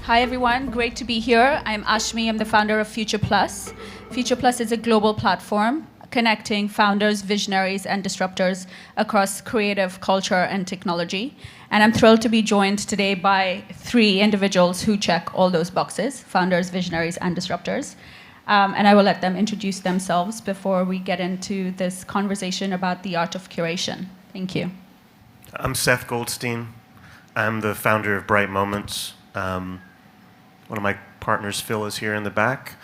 Hi, everyone. Great to be here. I'm Ashumi. I'm the founder of Future Plus. Future Plus is a global platform connecting founders, visionaries, and disruptors across creative, culture, and technology. And I'm thrilled to be joined today by three individuals who check all those boxes: founders, visionaries, and disruptors. And I will let them introduce themselves before we get into this conversation about the art of curation. Thank you. I'm Seth Goldstein. I'm the founder of Bright Moments. One of my partners, Phil, is here in the back.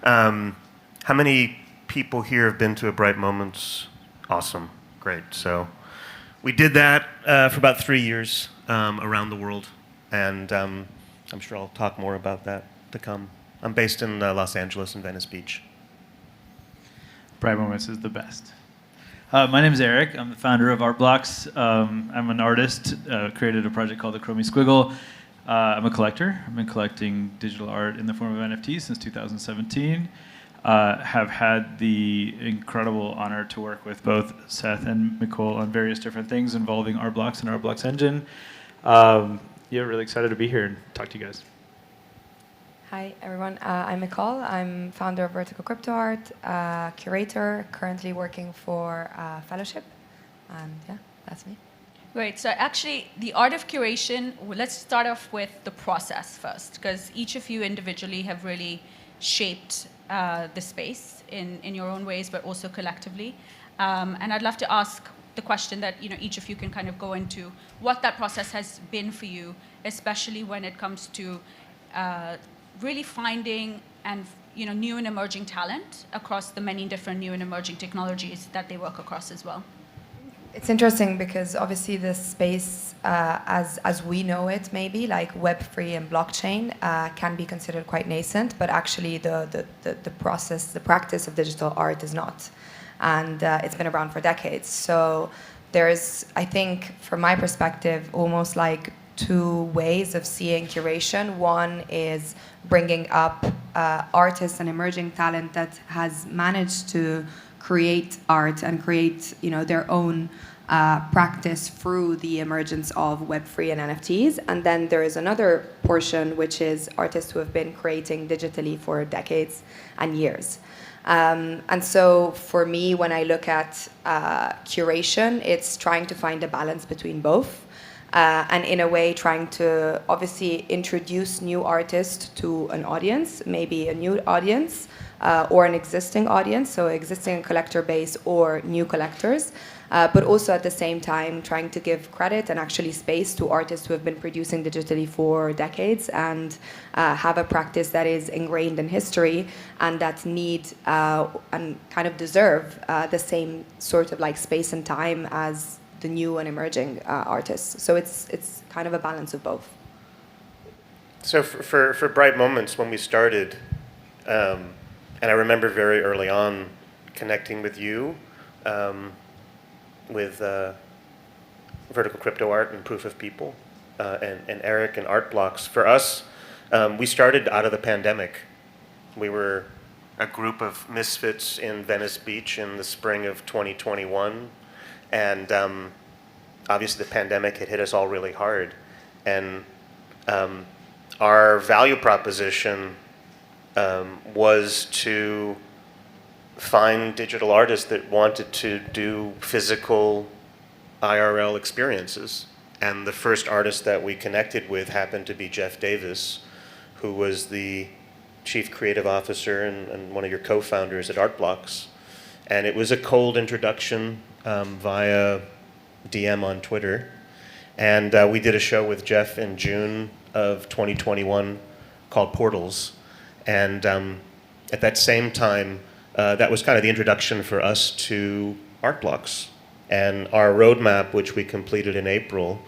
How many people here have been to a Bright Moments? Awesome, great. So we did that for about 3 years around the world, and I'm sure I'll talk more about that to come. I'm based in Los Angeles and Venice Beach. Bright Moments is the best. My name is Eric. I'm the founder of Art Blocks. I'm an artist, created a project called the Chromie Squiggle. I'm a collector. I've been collecting digital art in the form of NFTs since 2017. Have had the incredible honor to work with both Seth and Micol on various different things involving Art Blocks and Art Blocks Engine. Really excited to be here and talk to you guys. Hi, everyone. I'm Micol. I'm founder of Vertical Crypto Art, curator, currently working for Fellowship. And yeah, that's me. Great. So actually, the art of curation, let's start off with the process first, because each of you individually have really shaped the space in your own ways, but also collectively. And I'd love to ask the question that each of you can kind of go into, what that process has been for you, especially when it comes to really finding and new and emerging talent across the many different new and emerging technologies that they work across as well. It's interesting because obviously this space, as we know it, maybe like Web3 and blockchain, can be considered quite nascent, but actually the process, the practice of digital art is not, and it's been around for decades. So there's, I think, from my perspective, almost like two ways of seeing curation. One is bringing up artists and emerging talent that has managed to create art and create their own practice through the emergence of Web3 and NFTs. And then there is another portion, which is artists who have been creating digitally for decades and years. And so for me, when I look at curation, it's trying to find a balance between both. And in a way trying to obviously introduce new artists to an audience, maybe a new audience, or an existing audience, so existing collector base or new collectors, but also at the same time trying to give credit and actually space to artists who have been producing digitally for decades and have a practice that is ingrained in history and that need and kind of deserve the same sort of like space and time as the new and emerging artists. So it's kind of a balance of both. So for Bright Moments, when we started, and I remember very early on connecting with you, with Vertical Crypto Art and Proof of People, and Eric and Art Blocks. For us, we started out of the pandemic. We were a group of misfits in Venice Beach in the spring of 2021. And obviously the pandemic had hit us all really hard. And our value proposition was to find digital artists that wanted to do physical IRL experiences. And the first artist that we connected with happened to be Jeff Davis, who was the chief creative officer and one of your co-founders at Art Blocks. And it was a cold introduction via DM on Twitter. And we did a show with Jeff in June of 2021 called Portals. And at that same time, that was kind of the introduction for us to Art Blocks. And our roadmap, which we completed in April,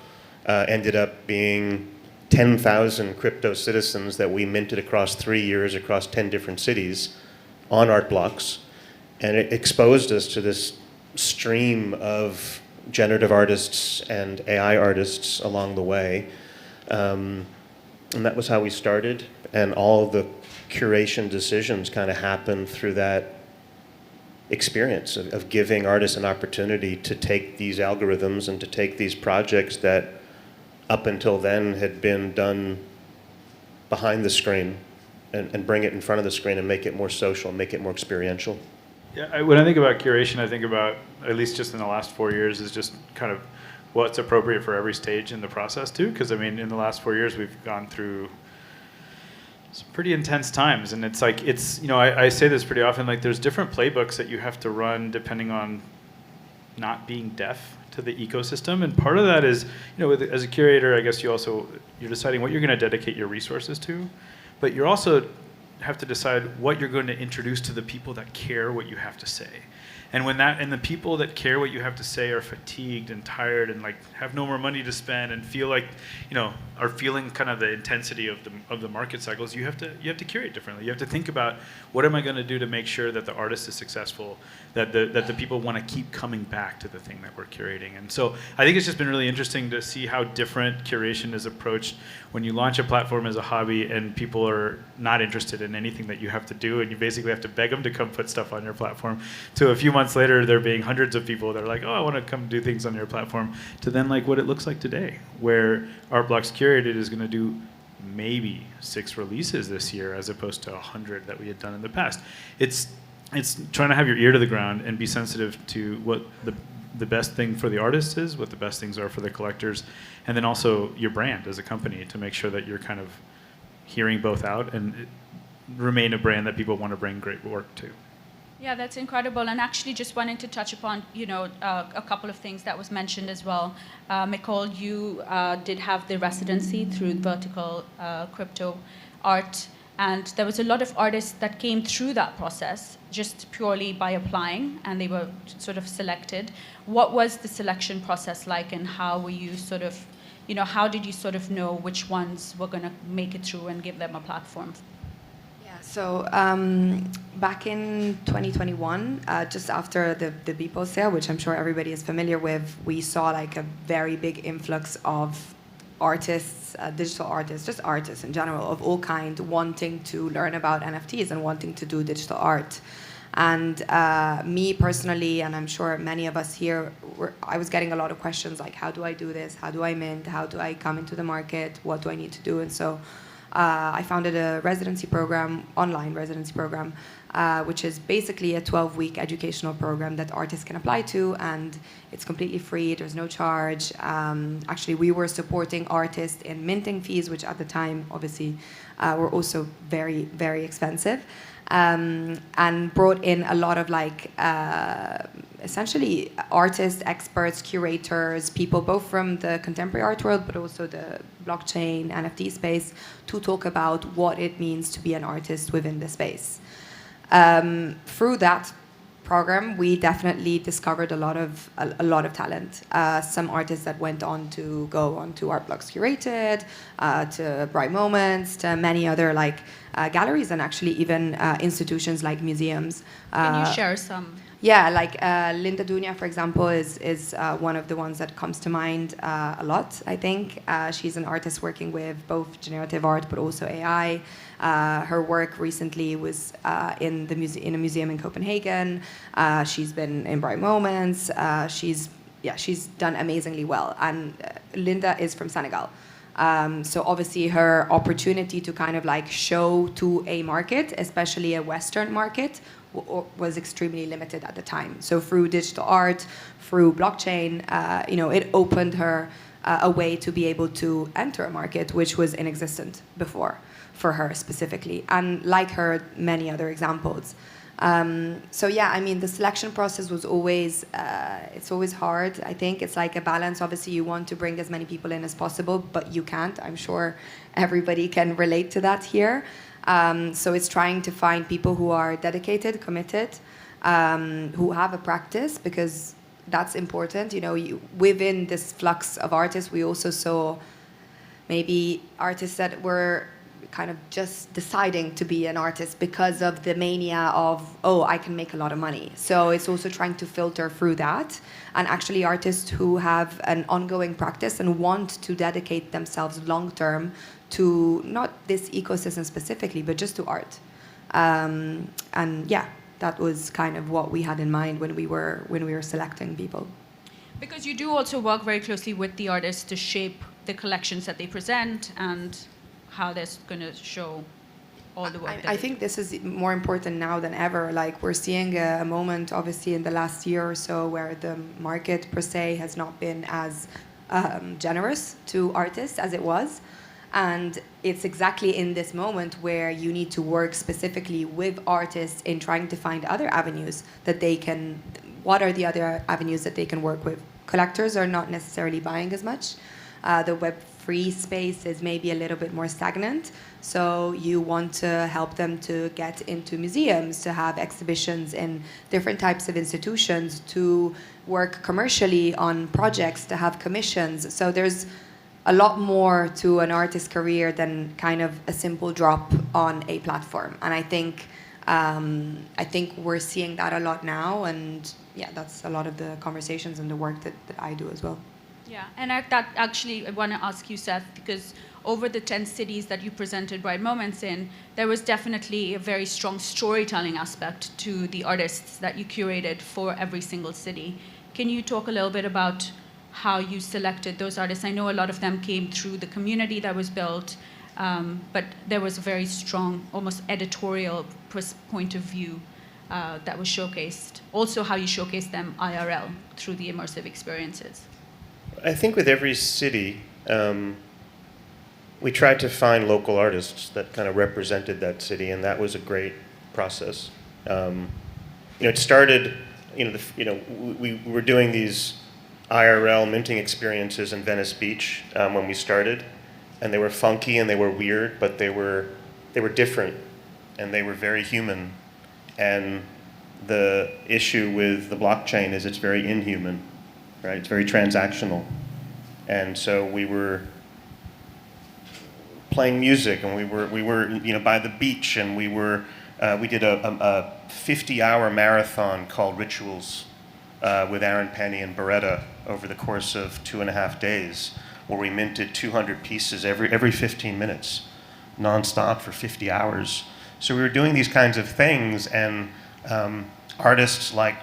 ended up being 10,000 crypto citizens that we minted across 3 years across 10 different cities on Art Blocks. And it exposed us to this stream of generative artists and AI artists along the way. And that was how we started. And all the curation decisions kind of happened through that experience of giving artists an opportunity to take these algorithms and to take these projects that up until then had been done behind the screen and bring it in front of the screen and make it more social, make it more experiential. Yeah, when I think about curation, I think about, at least just in the last 4 years, is just kind of what's appropriate for every stage in the process too. Because I mean, in the last 4 years, we've gone through some pretty intense times, and it's like, it's, you know, I say this pretty often, like there's different playbooks that you have to run depending on not being deaf to the ecosystem. And part of that is, you know, as a curator, I guess you're deciding what you're going to dedicate your resources to, but you're also have to decide what you're going to introduce to the people that care what you have to say. And and the people that care what you have to say are fatigued and tired and like have no more money to spend and feel like, you know, are feeling kind of the intensity of the market cycles, you have to curate differently. You have to think about, what am I going to do to make sure that the artist is successful, that the people want to keep coming back to the thing that we're curating. And so I think it's just been really interesting to see how different curation is approached when you launch a platform as a hobby and people are not interested in anything that you have to do, and you basically have to beg them to come put stuff on your platform, to a few months later there being hundreds of people that are like, oh, I want to come do things on your platform, to then like what it looks like today, where Art Blocks Curated is going to do maybe 6 releases this year as opposed to 100 that we had done in the past. It's trying to have your ear to the ground and be sensitive to what the best thing for the artists is, what the best things are for the collectors, and then also your brand as a company, to make sure that you're kind of hearing both out and remain a brand that people want to bring great work to. Yeah, that's incredible. And actually just wanting to touch upon, you know, a couple of things that was mentioned as well. Micol, you did have the residency through Vertical Crypto Art, and there was a lot of artists that came through that process just purely by applying, and they were sort of selected. What was the selection process like, and how were you sort of, you know, how did you sort of know which ones were going to make it through and give them a platform? So back in 2021, just after the Beeple sale, which I'm sure everybody is familiar with, we saw like a very big influx of artists, digital artists, just artists in general of all kind, wanting to learn about NFTs and wanting to do digital art. And me personally, and I'm sure many of us here, I was getting a lot of questions like, how do I do this? How do I mint? How do I come into the market? What do I need to do? And so I founded a residency program, online residency program, which is basically a 12-week educational program that artists can apply to, and it's completely free. There's no charge. Actually, we were supporting artists in minting fees, which at the time, obviously, were also very, very expensive, and brought in a lot of like essentially artists, experts, curators, people both from the contemporary art world, but also the blockchain, NFT space, to talk about what it means to be an artist within the space. Through that program, we definitely discovered a lot of talent. Some artists that went on to go on to Art Blocks Curated, to Bright Moments, to many other like galleries, and actually even institutions like museums. Can you share some? Yeah, like Linda Dunya, for example, is one of the ones that comes to mind a lot, I think. She's an artist working with both generative art but also AI. Her work recently was in a museum in Copenhagen. She's been in Bright Moments. She's done amazingly well. And Linda is from Senegal. So obviously her opportunity to kind of like show to a market, especially a Western market, was extremely limited at the time. So through digital art, through blockchain, it opened her a way to be able to enter a market which was inexistent before for her specifically, and like her, many other examples. So yeah, I mean, the selection process was always, it's always hard. I think it's like a balance. Obviously, you want to bring as many people in as possible, but you can't. I'm sure everybody can relate to that here. So it's trying to find people who are dedicated, committed, who have a practice, because that's important. You know, within this flux of artists, we also saw maybe artists that were kind of just deciding to be an artist because of the mania of, oh, I can make a lot of money. So it's also trying to filter through that, and actually artists who have an ongoing practice and want to dedicate themselves long term to not this ecosystem specifically, but just to art. And yeah, that was kind of what we had in mind when we were selecting people. Because you do also work very closely with the artists to shape the collections that they present, and how they're going to show all the work. I think this is more important now than ever. Like, we're seeing a moment, obviously, in the last year or so where the market per se has not been as generous to artists as it was. And it's exactly in this moment where you need to work specifically with artists in trying to find other avenues that they can, what are the other avenues that they can work with? Collectors are not necessarily buying as much. The web-free space is maybe a little bit more stagnant. So you want to help them to get into museums, to have exhibitions in different types of institutions, to work commercially on projects, to have commissions. So there's a lot more to an artist's career than kind of a simple drop on a platform. And I think we're seeing that a lot now. And yeah, that's a lot of the conversations and the work that I do as well. Yeah, and I want to ask you, Seth, because over the 10 cities that you presented Bright Moments in, there was definitely a very strong storytelling aspect to the artists that you curated for every single city. Can you talk a little bit about how you selected those artists? I know a lot of them came through the community that was built, but there was a very strong, almost editorial point of view that was showcased. Also how you showcased them IRL through the immersive experiences. I think with every city, we tried to find local artists that kind of represented that city, and that was a great process. It started, we were doing these IRL minting experiences in Venice Beach when we started, and they were funky and they were weird, but they were different, and they were very human. And the issue with the blockchain is it's very inhuman, right? It's very transactional. And so we were playing music, and we were by the beach, and we did a 50-hour marathon called Rituals with Aaron Penny and Beretta over the course of 2.5 days, where we minted 200 pieces every 15 minutes, nonstop for 50 hours. So we were doing these kinds of things, and artists like,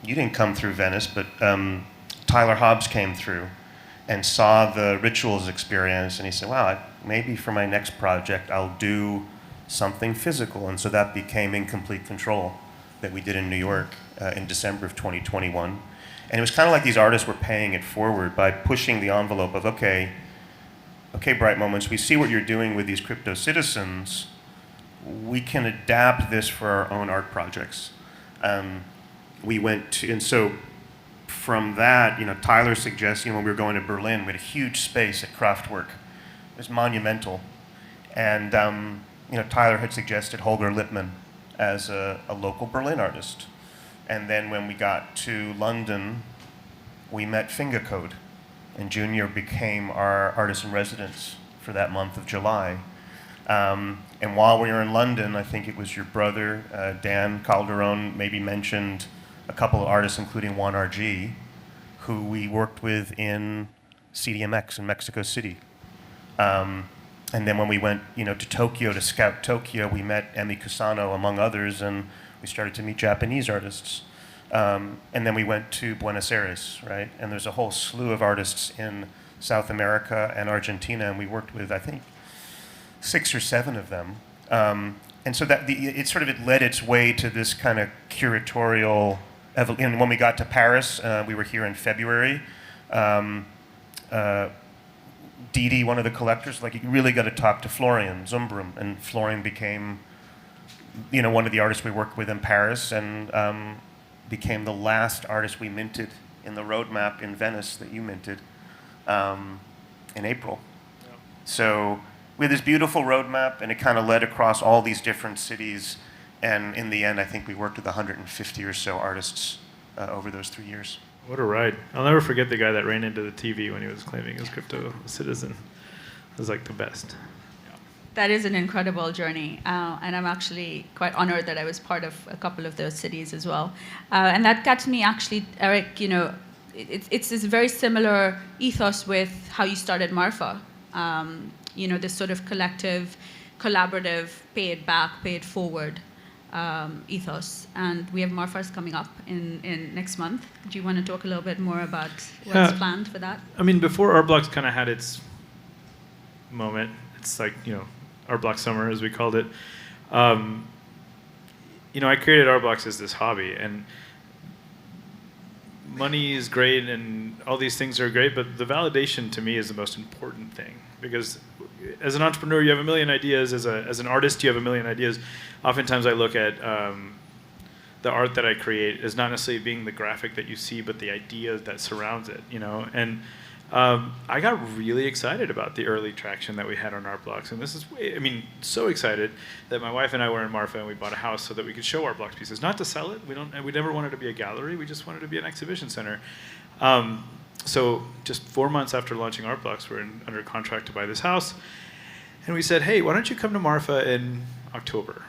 you didn't come through Venice, but Tyler Hobbs came through and saw the Rituals experience, and he said, wow, maybe for my next project I'll do something physical. And so that became Incomplete Control that we did in New York in December of 2021. And it was kind of like these artists were paying it forward by pushing the envelope of, okay, Bright Moments, we see what you're doing with these crypto citizens. We can adapt this for our own art projects. We went to, and so from that, Tyler suggested, when we were going to Berlin, we had a huge space at Kraftwerk. It was monumental. And, Tyler had suggested Holger Lippmann as a local Berlin artist. And then when we got to London, we met Fingercode, and Junior became our artist in residence for that month of July. And while we were in London, I think it was your brother, Dan Calderon, maybe mentioned a couple of artists, including 1RG, who we worked with in CDMX in Mexico City. And then when we went, to Tokyo to scout Tokyo, we met Emi Kusano, among others, and we started to meet Japanese artists. And then we went to Buenos Aires, right? And there's a whole slew of artists in South America and Argentina, and we worked with, I think, 6 or 7 of them. And so that it led its way to this kind of curatorial evolution. And when we got to Paris, we were here in February. Didi, one of the collectors, you really got to talk to Florian Zumbrum, and Florian became, one of the artists we worked with in Paris, and became the last artist we minted in the roadmap in Venice that you minted in April. Yep. So we had this beautiful roadmap, and it kind of led across all these different cities, and in the end, I think we worked with 150 or so artists over those 3 years. What a ride. I'll never forget the guy that ran into the TV when he was claiming his crypto citizen. It was the best. Yeah. That is an incredible journey, and I'm actually quite honored that I was part of a couple of those cities as well. And that got me actually, Eric, it's this very similar ethos with how you started Marfa. This sort of collective, collaborative, pay it back, pay it forward ethos. And we have Marfas coming up in next month. Do you want to talk a little bit more about what's planned for that? I mean, before Art Blocks kind of had its moment. It's like, Art Block Summer, as we called it. I created Art Blocks as this hobby, and money is great and all these things are great, but the validation to me is the most important thing, because as an entrepreneur, you have a million ideas. As an artist, you have a million ideas. Oftentimes I look at the art that I create as not necessarily being the graphic that you see, but the idea that surrounds it, and I got really excited about the early traction that we had on Art Blocks, and this is, so excited that my wife and I were in Marfa and we bought a house so that we could show Art Blocks pieces, not to sell it. We never wanted to be a gallery. We just wanted to be an exhibition center. So just 4 months after launching Art Blocks, we're under contract to buy this house, and we said, hey, why don't you come to Marfa in October?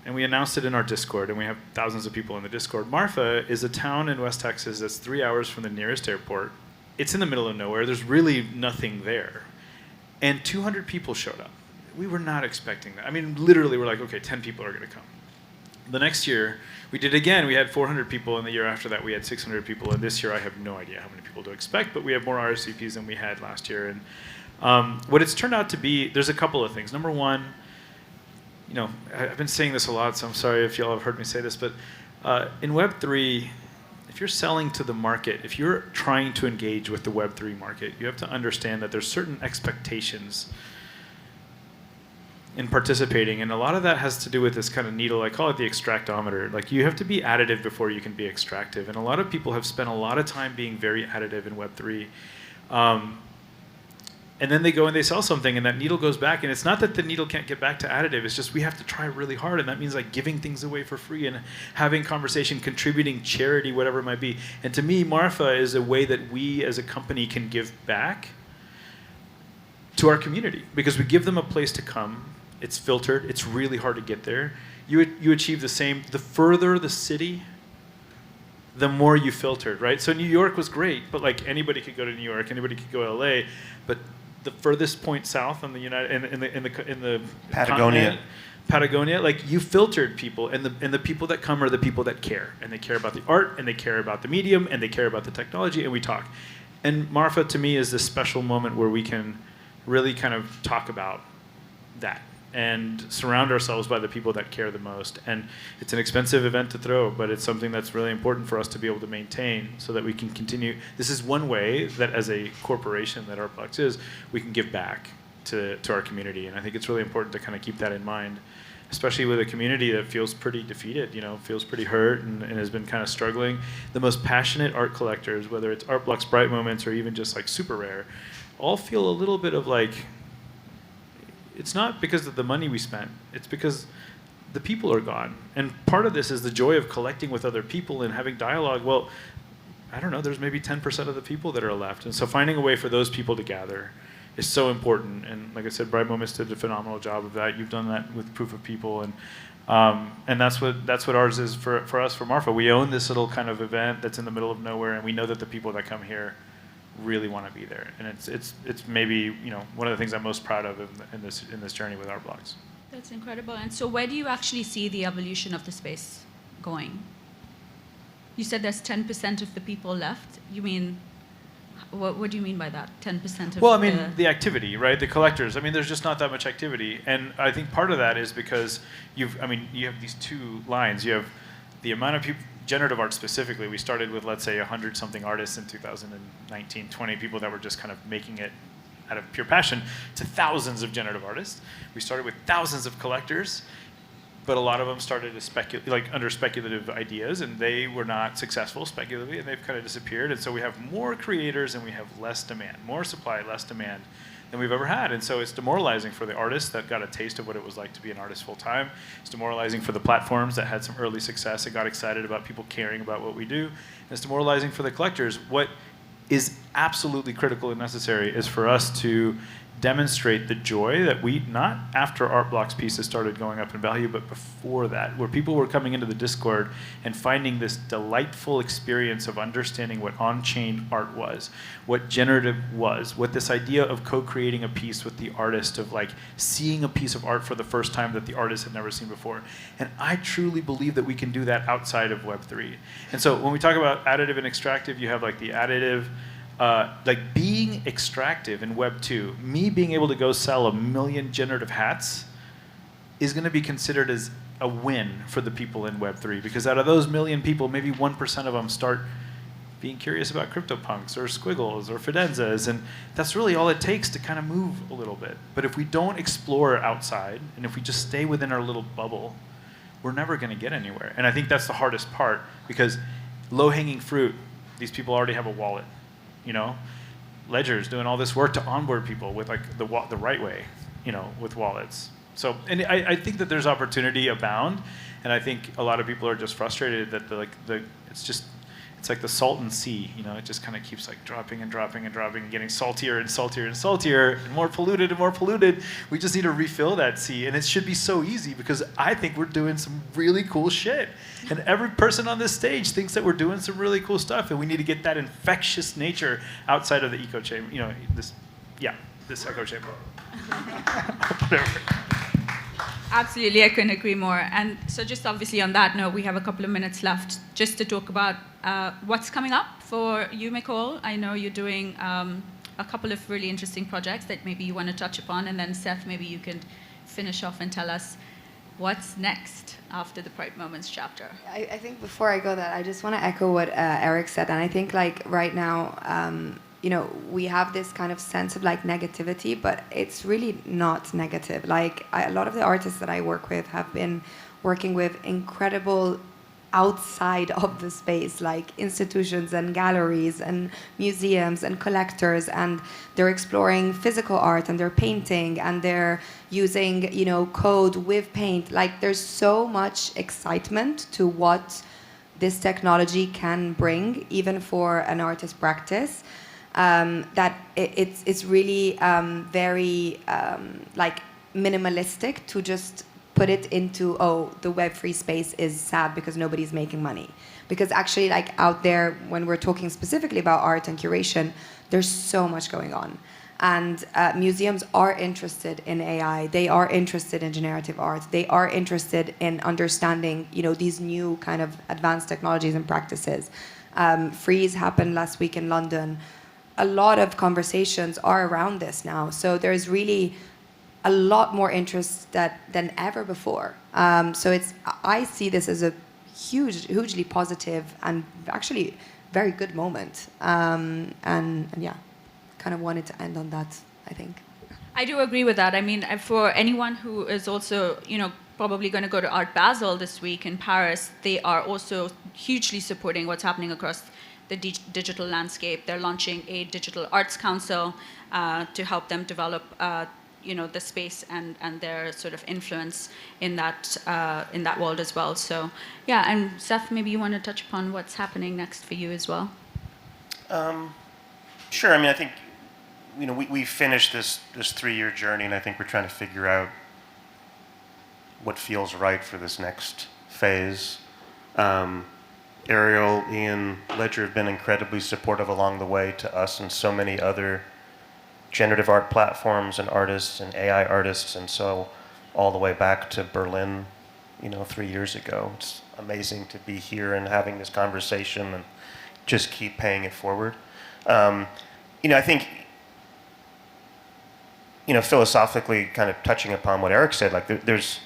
And we announced it in our Discord, and we have thousands of people in the Discord. Marfa is a town in West Texas that's 3 hours from the nearest airport. It's in the middle of nowhere. There's really nothing there. And 200 people showed up. We were not expecting that. Literally, we're like, okay, 10 people are going to come. The next year, we did again. We had 400 people, and the year after that, we had 600 people. And this year, I have no idea how many people to expect, but we have more RSVPs than we had last year. And what it's turned out to be, there's a couple of things. Number one, I've been saying this a lot, so I'm sorry if y'all have heard me say this, but in Web3, if you're selling to the market, if you're trying to engage with the Web3 market, you have to understand that there's certain expectations in participating, and a lot of that has to do with this kind of needle. I call it the extractometer. Like, you have to be additive before you can be extractive, and a lot of people have spent a lot of time being very additive in Web3. And then they go and they sell something, and that needle goes back. And it's not that the needle can't get back to additive. It's just we have to try really hard, and that means like giving things away for free and having conversation, contributing, charity, whatever it might be. And to me, Marfa is a way that we as a company can give back to our community, because we give them a place to come. It's filtered. It's really hard to get there. You achieve the same. The further the city, the more you filtered, right? So New York was great, but like anybody could go to New York, anybody could go to LA, but the furthest point south in the in the Patagonia, like you filtered people, and the people that come are the people that care, and they care about the art, and they care about the medium, and they care about the technology, and we talk. And Marfa to me is this special moment where we can really kind of talk about that and surround ourselves by the people that care the most. And it's an expensive event to throw, but it's something that's really important for us to be able to maintain so that we can continue. This is one way that as a corporation that Art Blocks is, we can give back to our community. And I think it's really important to kind of keep that in mind, especially with a community that feels pretty defeated, feels pretty hurt and has been kind of struggling. The most passionate art collectors, whether it's Art Blocks Bright Moments or even just like Super Rare, all feel a little bit of like, it's not because of the money we spent, it's because the people are gone. And part of this is the joy of collecting with other people and having dialogue. Well, I don't know, there's maybe 10% of the people that are left. And so finding a way for those people to gather is so important. And like I said, Bright Moments did a phenomenal job of that. You've done that with Proof of People. And that's what ours is for us, for Marfa. We own this little kind of event that's in the middle of nowhere, and we know that the people that come here really want to be there, and it's maybe one of the things I'm most proud of in this journey with Art Blocks. That's incredible. And so, where do you actually see the evolution of the space going? You said there's 10% of the people left. You mean, what do you mean by that? 10% of. Well, the activity, right? The collectors. There's just not that much activity, and I think part of that is because you have these two lines. You have the amount of people. Generative art specifically, we started with, let's say, 100-something artists in 2019, 20 people that were just kind of making it out of pure passion, to thousands of generative artists. We started with thousands of collectors, but a lot of them started as under speculative ideas, and they were not successful speculatively, and they've kind of disappeared. And so we have more creators, and we have less demand, more supply, less demand than we've ever had. And so it's demoralizing for the artists that got a taste of what it was like to be an artist full time. It's demoralizing for the platforms that had some early success and got excited about people caring about what we do. And it's demoralizing for the collectors. What is absolutely critical and necessary is for us to demonstrate the joy that we, not after Art Blocks pieces started going up in value, but before that, where people were coming into the Discord and finding this delightful experience of understanding what on-chain art was, what generative was, what this idea of co-creating a piece with the artist, of like seeing a piece of art for the first time that the artist had never seen before. And I truly believe that we can do that outside of Web3. And so when we talk about additive and extractive, you have like the additive like being extractive in Web 2, me being able to go sell 1 million generative hats is going to be considered as a win for the people in Web 3, because out of those 1 million people, maybe 1% of them start being curious about CryptoPunks or Squiggles or Fidenzas, and that's really all it takes to kind of move a little bit. But if we don't explore outside, and if we just stay within our little bubble, we're never going to get anywhere. And I think that's the hardest part, because low-hanging fruit, these people already have a wallet, you know? Ledger's doing all this work to onboard people with like the right way, you know, with wallets. So, and I think that there's opportunity abound, and I think a lot of people are just frustrated that it's like the Salton Sea, you know, it just kind of keeps like dropping and dropping and dropping and getting saltier and saltier and saltier and more polluted and more polluted. We just need to refill that sea, and it should be so easy, because I think we're doing some really cool shit. And every person on this stage thinks that we're doing some really cool stuff, and we need to get that infectious nature outside of the echo chamber, you know, this echo chamber. Whatever. Absolutely, I couldn't agree more. And so just obviously on that note, we have a couple of minutes left just to talk about what's coming up for you, Micol. I know you're doing a couple of really interesting projects that maybe you want to touch upon. And then Seth, maybe you can finish off and tell us what's next after the Pride Moments chapter. I think before I go that, I just want to echo what Erick said. And I think like right now, you know, we have this kind of sense of like negativity, but it's really not negative. Like a lot of the artists that I work with have been working with incredible outside of the space, like institutions and galleries and museums and collectors, and they're exploring physical art, and they're painting, and they're using, you know, code with paint. Like there's so much excitement to what this technology can bring, even for an artist practice. That it's really very like minimalistic to just put it into, oh, the Web3 space is sad because nobody's making money. Because actually, like out there, when we're talking specifically about art and curation, there's so much going on. And museums are interested in AI. They are interested in generative art. They are interested in understanding, you know, these new kind of advanced technologies and practices. Freeze happened last week in London. A lot of conversations are around this now. So there's really a lot more interest than ever before. So I see this as a hugely positive and actually very good moment. And yeah, kind of wanted to end on that, I think. I do agree with that. I mean, for anyone who is also, you know, probably going to go to Art Basel this week in Paris, they are also hugely supporting what's happening across the digital landscape. They're launching a digital arts council to help them develop, you know, the space and their sort of influence in that world as well. So, yeah. And Seth, maybe you want to touch upon what's happening next for you as well. Sure. I mean, I think, you know, we finished this 3-year journey, and I think we're trying to figure out what feels right for this next phase. Ariel, Ian, Ledger have been incredibly supportive along the way to us and so many other generative art platforms and artists and AI artists, and so all the way back to Berlin, you know, 3 years ago. It's amazing to be here and having this conversation and just keep paying it forward. You know, I think, you know, philosophically, kind of touching upon what Erick said, like there's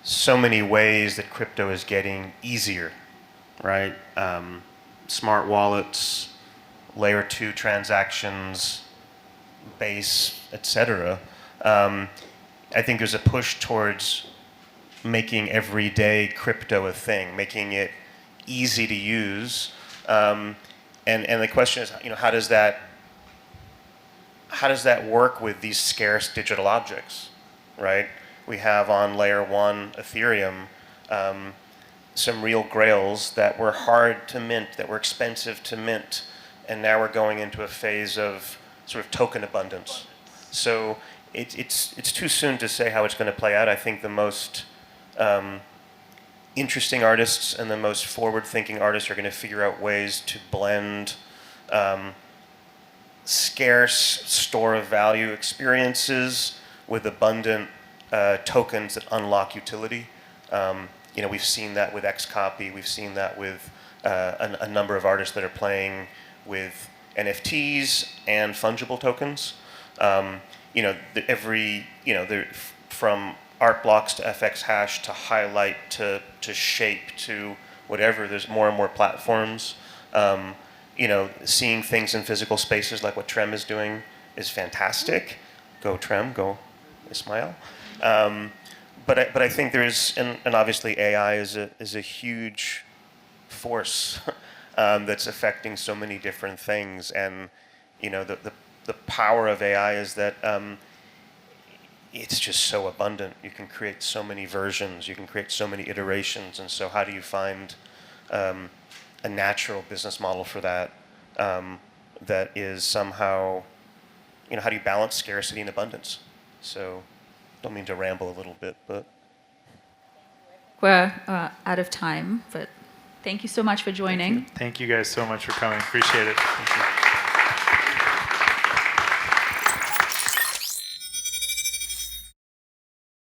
so many ways that crypto is getting easier, right? Smart wallets, layer 2 transactions, Base, etc. I think there's a push towards making everyday crypto a thing, making it easy to use. And the question is, you know, how does that work with these scarce digital objects, right? We have on layer 1 Ethereum some real grails that were hard to mint, that were expensive to mint, and now we're going into a phase of sort of token abundance. So it's too soon to say how it's going to play out. I think the most interesting artists and the most forward-thinking artists are going to figure out ways to blend scarce store of value experiences with abundant tokens that unlock utility. You know, we've seen that with Xcopy. We've seen that with a number of artists that are playing with NFTs and fungible tokens. From art blocks to FX hash to highlight to shape to whatever, there's more and more platforms. Seeing things in physical spaces like what Trem is doing is fantastic. Go Trem, go Ismail. But I think there is, and obviously AI is a huge force that's affecting so many different things. And the power of AI is that it's just so abundant. You can create so many versions. You can create so many iterations. And so how do you find a natural business model for that that is somehow, how do you balance scarcity and abundance? So don't mean to ramble a little bit, but. We're out of time, but thank you so much for joining. Thank you guys so much for coming. Appreciate it. Thank you.